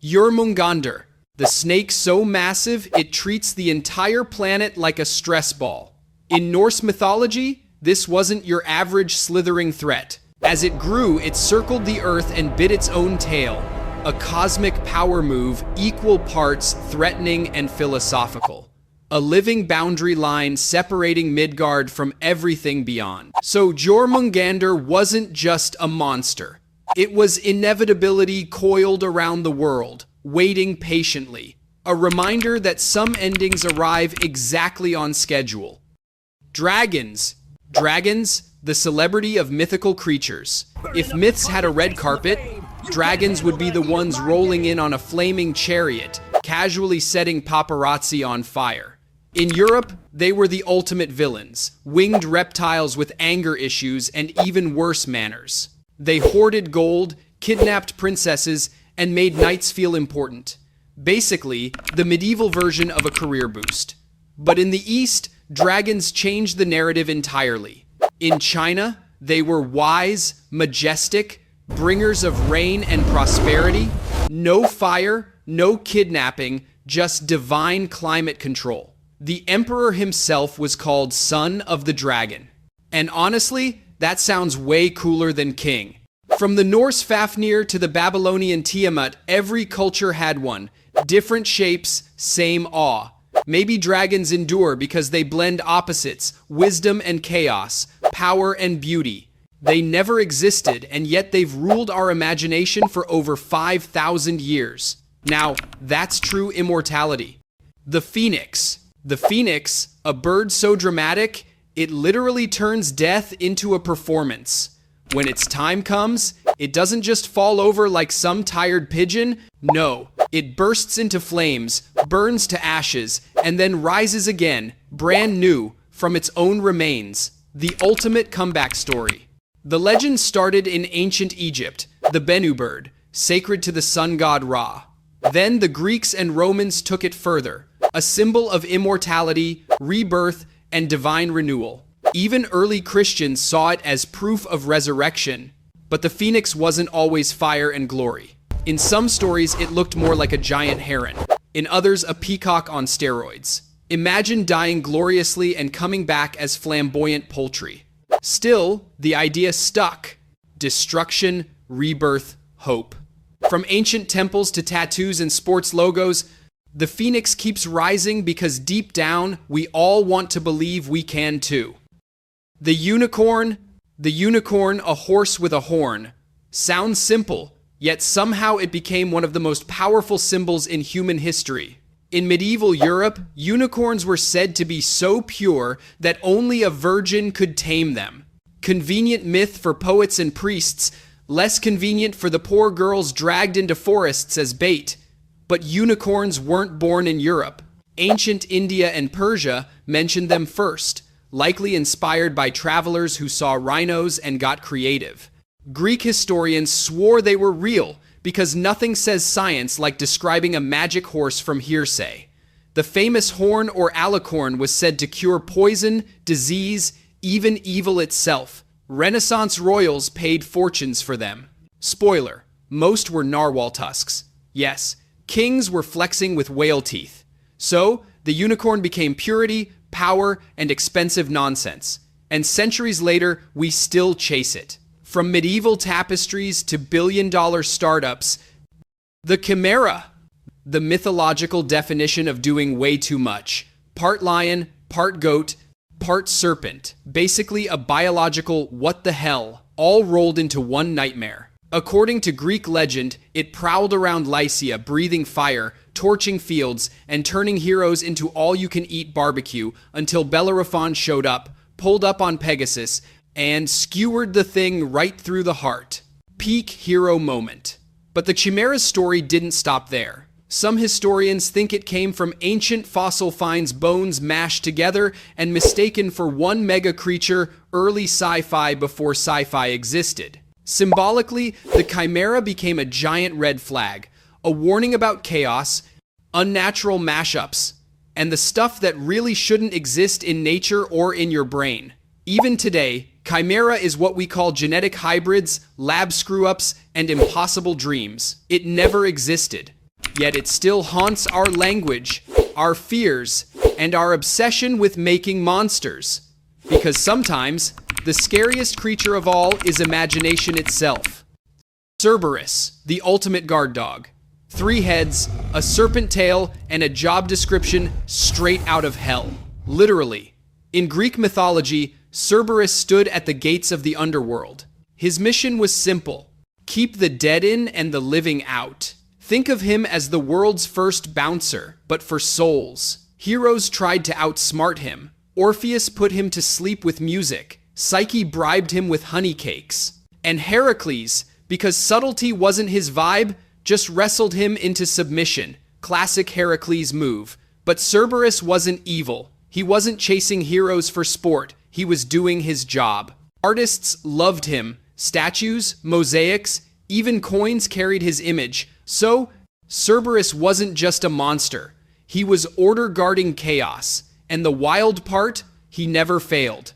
Jörmungandr, the snake so massive it treats the entire planet like a stress ball. In Norse mythology, this wasn't your average slithering threat. As it grew, it circled the earth and bit its own tail, a cosmic power move equal parts threatening and philosophical. A living boundary line separating Midgard from everything beyond. So Jörmungandr wasn't just a monster. It was inevitability coiled around the world, waiting patiently. A reminder that some endings arrive exactly on schedule. Dragons. Dragons, the celebrity of mythical creatures. If myths had a red carpet, dragons would be the ones rolling in on a flaming chariot, casually setting paparazzi on fire. In Europe, they were the ultimate villains, winged reptiles with anger issues and even worse manners. They hoarded gold, kidnapped princesses, and made knights feel important. Basically, the medieval version of a career boost. But in the East, dragons changed the narrative entirely. In China, they were wise, majestic, bringers of rain and prosperity. No fire, no kidnapping, just divine climate control. The emperor himself was called Son of the Dragon. And honestly, that sounds way cooler than king. From the Norse Fafnir to the Babylonian Tiamat, every culture had one. Different shapes, same awe. Maybe dragons endure because they blend opposites, wisdom and chaos, power and beauty. They never existed, and yet they've ruled our imagination for over 5,000 years. Now, that's true immortality. The phoenix. The phoenix, a bird so dramatic, it literally turns death into a performance. When its time comes, it doesn't just fall over like some tired pigeon. No, it bursts into flames, burns to ashes, and then rises again, brand new, from its own remains. The ultimate comeback story. The legend started in ancient Egypt, the Bennu bird, sacred to the sun god Ra. Then the Greeks and Romans took it further, a symbol of immortality, rebirth, and divine renewal. Even early Christians saw it as proof of resurrection, but the phoenix wasn't always fire and glory. In some stories, it looked more like a giant heron. In others, a peacock on steroids. Imagine dying gloriously and coming back as flamboyant poultry. Still, the idea stuck. Destruction, rebirth, hope. From ancient temples to tattoos and sports logos, the phoenix keeps rising because deep down, we all want to believe we can too. The unicorn, a horse with a horn. Sounds simple, yet somehow it became one of the most powerful symbols in human history. In medieval Europe, unicorns were said to be so pure that only a virgin could tame them. Convenient myth for poets and priests, less convenient for the poor girls dragged into forests as bait. But unicorns weren't born in Europe. Ancient India and Persia mentioned them first, likely inspired by travelers who saw rhinos and got creative. Greek historians swore they were real because nothing says science like describing a magic horse from hearsay. The famous horn or alicorn was said to cure poison, disease, even evil itself. Renaissance royals paid fortunes for them. Spoiler, most were narwhal tusks. Yes, kings were flexing with whale teeth. So, the unicorn became purity, power, and expensive nonsense. And centuries later, we still chase it. From medieval tapestries to billion-dollar startups, the Chimera, the mythological definition of doing way too much. Part lion, part goat, part serpent. Basically a biological what the hell, all rolled into one nightmare. According to Greek legend, it prowled around Lycia, breathing fire, torching fields, and turning heroes into all-you-can-eat barbecue until Bellerophon showed up, pulled up on Pegasus, and skewered the thing right through the heart. Peak hero moment. But the Chimera's story didn't stop there. Some historians think it came from ancient fossil finds, bones mashed together and mistaken for one mega creature, early sci-fi before sci-fi existed. Symbolically, the Chimera became a giant red flag, a warning about chaos, unnatural mashups, and the stuff that really shouldn't exist in nature or in your brain. Even today, Chimera is what we call genetic hybrids, lab screw-ups, and impossible dreams. It never existed. yet it still haunts our language, our fears, and our obsession with making monsters. Because sometimes, the scariest creature of all is imagination itself. Cerberus, the ultimate guard dog. 3 heads, a serpent tail, and a job description straight out of hell. Literally. In Greek mythology, Cerberus stood at the gates of the underworld. His mission was simple: keep the dead in and the living out. Think of him as the world's first bouncer, but for souls. Heroes tried to outsmart him. Orpheus put him to sleep with music. Psyche bribed him with honey cakes. And Heracles, because subtlety wasn't his vibe, just wrestled him into submission. Classic Heracles move. But Cerberus wasn't evil. He wasn't chasing heroes for sport. He was doing his job. Artists loved him. Statues, mosaics, even coins carried his image. So, Cerberus wasn't just a monster. He was order guarding chaos. And the wild part, he never failed.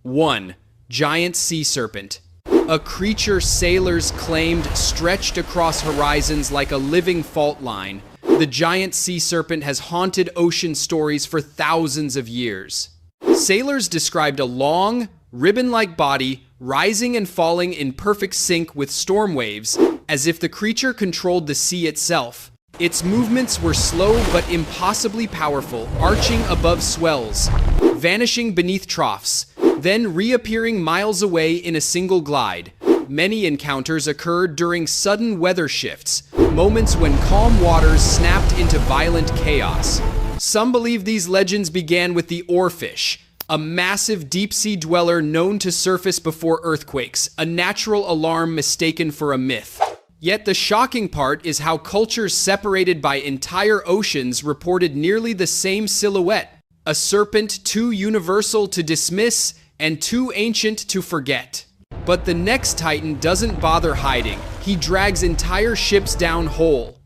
1. Giant sea serpent. A creature sailors claimed stretched across horizons like a living fault line. The giant sea serpent has haunted ocean stories for thousands of years. Sailors described a long, ribbon-like body rising and falling in perfect sync with storm waves, as if the creature controlled the sea itself. Its movements were slow but impossibly powerful, arching above swells, vanishing beneath troughs, then reappearing miles away in a single glide. Many encounters occurred during sudden weather shifts, moments when calm waters snapped into violent chaos. Some believe these legends began with the oarfish, a massive deep-sea dweller known to surface before earthquakes, a natural alarm mistaken for a myth. Yet the shocking part is how cultures separated by entire oceans reported nearly the same silhouette, a serpent too universal to dismiss and too ancient to forget. But the next titan doesn't bother hiding. He drags entire ships down whole.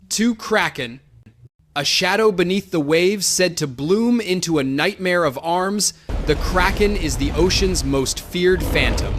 2. Kraken. A shadow beneath the waves said to bloom into a nightmare of arms, the Kraken is the ocean's most feared phantom.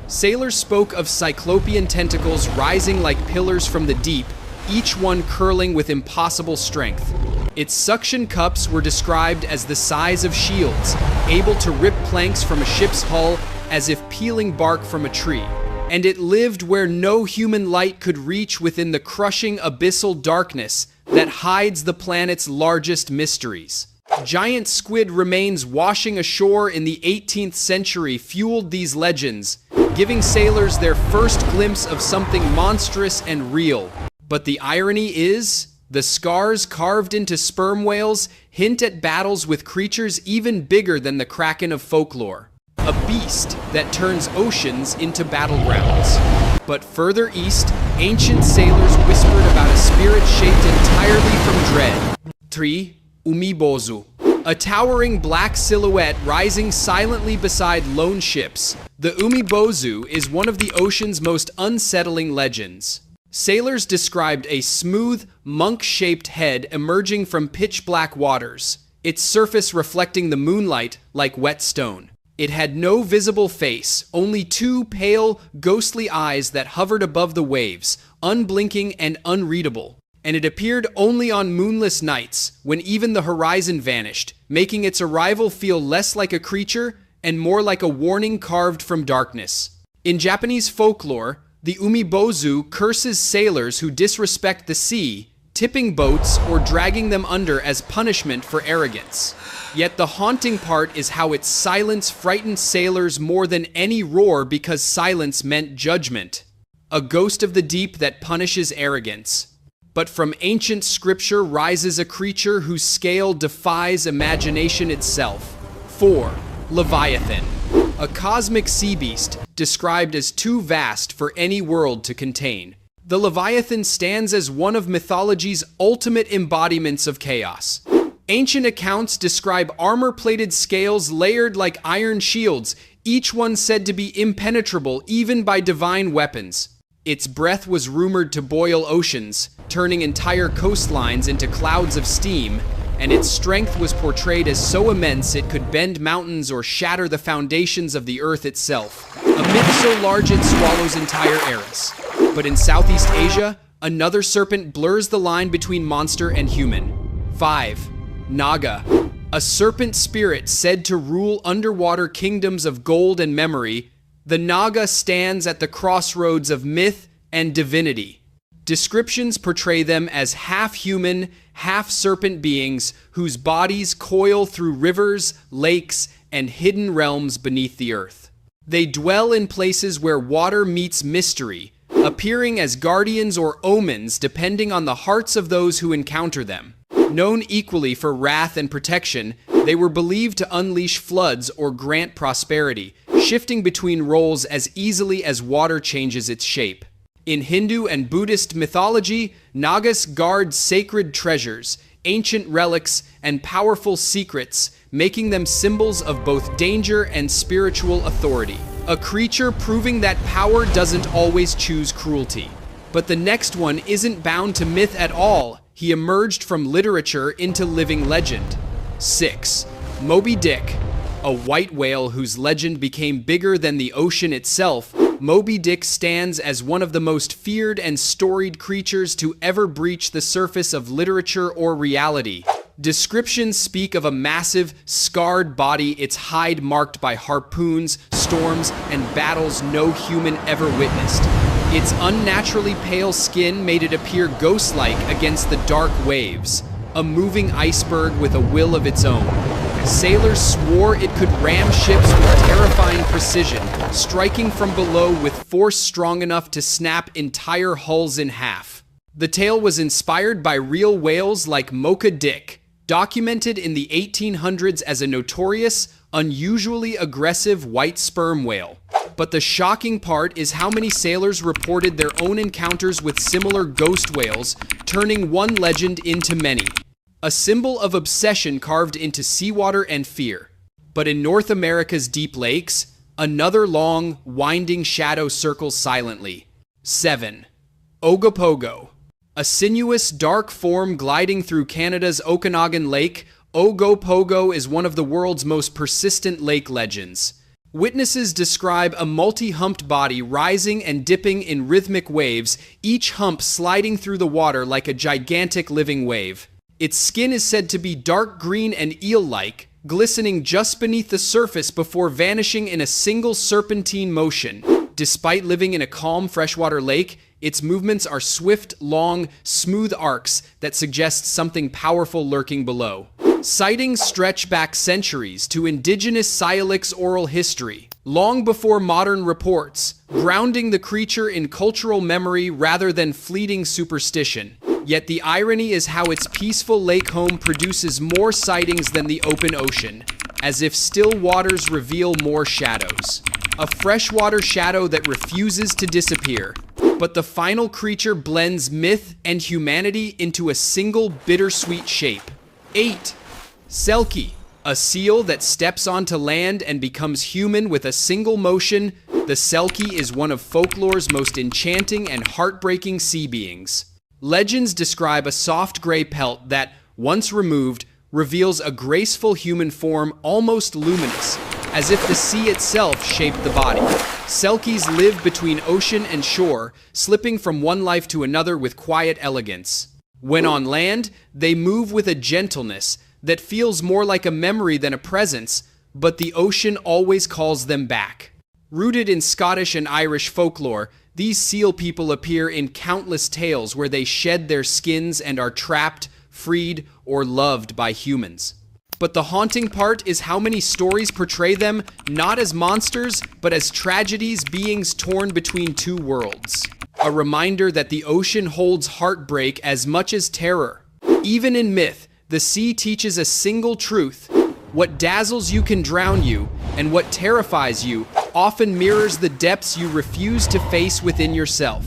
Sailors spoke of cyclopean tentacles rising like pillars from the deep, each one curling with impossible strength. Its suction cups were described as the size of shields, able to rip planks from a ship's hull as if peeling bark from a tree. And it lived where no human light could reach, within the crushing abyssal darkness that hides the planet's largest mysteries. Giant squid remains washing ashore in the 18th century fueled these legends, giving sailors their first glimpse of something monstrous and real. But the irony is, the scars carved into sperm whales hint at battles with creatures even bigger than the Kraken of folklore. A beast that turns oceans into battlegrounds. But further east, ancient sailors whispered about a spirit shaped entirely from dread. 3. Umibozu. A towering black silhouette rising silently beside lone ships. The Umibozu is one of the ocean's most unsettling legends. Sailors described a smooth, monk-shaped head emerging from pitch-black waters, its surface reflecting the moonlight like wet stone. It had no visible face, only 2 pale, ghostly eyes that hovered above the waves, unblinking and unreadable. And it appeared only on moonless nights, when even the horizon vanished, making its arrival feel less like a creature and more like a warning carved from darkness. In Japanese folklore, the Umibozu curses sailors who disrespect the sea, tipping boats or dragging them under as punishment for arrogance. Yet the haunting part is how its silence frightened sailors more than any roar, because silence meant judgment. A ghost of the deep that punishes arrogance. But from ancient scripture rises a creature whose scale defies imagination itself. 4. Leviathan. A cosmic sea beast, described as too vast for any world to contain. The Leviathan stands as one of mythology's ultimate embodiments of chaos. Ancient accounts describe armor-plated scales layered like iron shields, each one said to be impenetrable even by divine weapons. Its breath was rumored to boil oceans, turning entire coastlines into clouds of steam, and its strength was portrayed as so immense it could bend mountains or shatter the foundations of the earth itself. A myth so large it swallows entire eras. But in Southeast Asia, Another serpent blurs the line between monster and human. 5. Naga. A serpent spirit said to rule underwater kingdoms of gold and memory, the Naga stands at the crossroads of myth and divinity. Descriptions portray them as half-human, half-serpent beings whose bodies coil through rivers, lakes, and hidden realms beneath the earth. They dwell in places where water meets mystery, appearing as guardians or omens depending on the hearts of those who encounter them. Known equally for wrath and protection, they were believed to unleash floods or grant prosperity, shifting between roles as easily as water changes its shape. In Hindu and Buddhist mythology, Nagas guard sacred treasures, ancient relics, and powerful secrets, making them symbols of both danger and spiritual authority. A creature proving that power doesn't always choose cruelty. But the next one isn't bound to myth at all. He emerged from literature into living legend. 6. Moby Dick. A white whale whose legend became bigger than the ocean itself, Moby Dick stands as one of the most feared and storied creatures to ever breach the surface of literature or reality. Descriptions speak of a massive, scarred body, its hide marked by harpoons, storms, and battles no human ever witnessed. Its unnaturally pale skin made it appear ghost-like against the dark waves, a moving iceberg with a will of its own. Sailors swore it could ram ships with terrifying precision, striking from below with force strong enough to snap entire hulls in half. The tale was inspired by real whales like Moby Dick, documented in the 1800s as a notorious, unusually aggressive white sperm whale. But the shocking part is how many sailors reported their own encounters with similar ghost whales, turning one legend into many. A symbol of obsession carved into seawater and fear. But in North America's deep lakes, another long, winding shadow circles silently. 7. Ogopogo. A sinuous, dark form gliding through Canada's Okanagan Lake, Ogopogo is one of the world's most persistent lake legends. Witnesses describe a multi-humped body rising and dipping in rhythmic waves, each hump sliding through the water like a gigantic living wave. Its skin is said to be dark green and eel-like, glistening just beneath the surface before vanishing in a single serpentine motion. Despite living in a calm freshwater lake, its movements are swift, long, smooth arcs that suggest something powerful lurking below. Sightings stretch back centuries to indigenous Syilx oral history, long before modern reports, grounding the creature in cultural memory rather than fleeting superstition. Yet the irony is how its peaceful lake home produces more sightings than the open ocean, as if still waters reveal more shadows. A freshwater shadow that refuses to disappear. But the final creature blends myth and humanity into a single bittersweet shape. 8. Selkie. A seal that steps onto land and becomes human with a single motion, the Selkie is one of folklore's most enchanting and heartbreaking sea beings. Legends describe a soft gray pelt that, once removed, reveals a graceful human form almost luminous, as if the sea itself shaped the body. Selkies live between ocean and shore, slipping from one life to another with quiet elegance. When on land, they move with a gentleness that feels more like a memory than a presence, but the ocean always calls them back. Rooted in Scottish and Irish folklore, these seal people appear in countless tales where they shed their skins and are trapped, freed, or loved by humans. But the haunting part is how many stories portray them not as monsters, but as tragedies, beings torn between two worlds. A reminder that the ocean holds heartbreak as much as terror. Even in myth, the sea teaches a single truth. What dazzles you can drown you, and what terrifies you often mirrors the depths you refuse to face within yourself.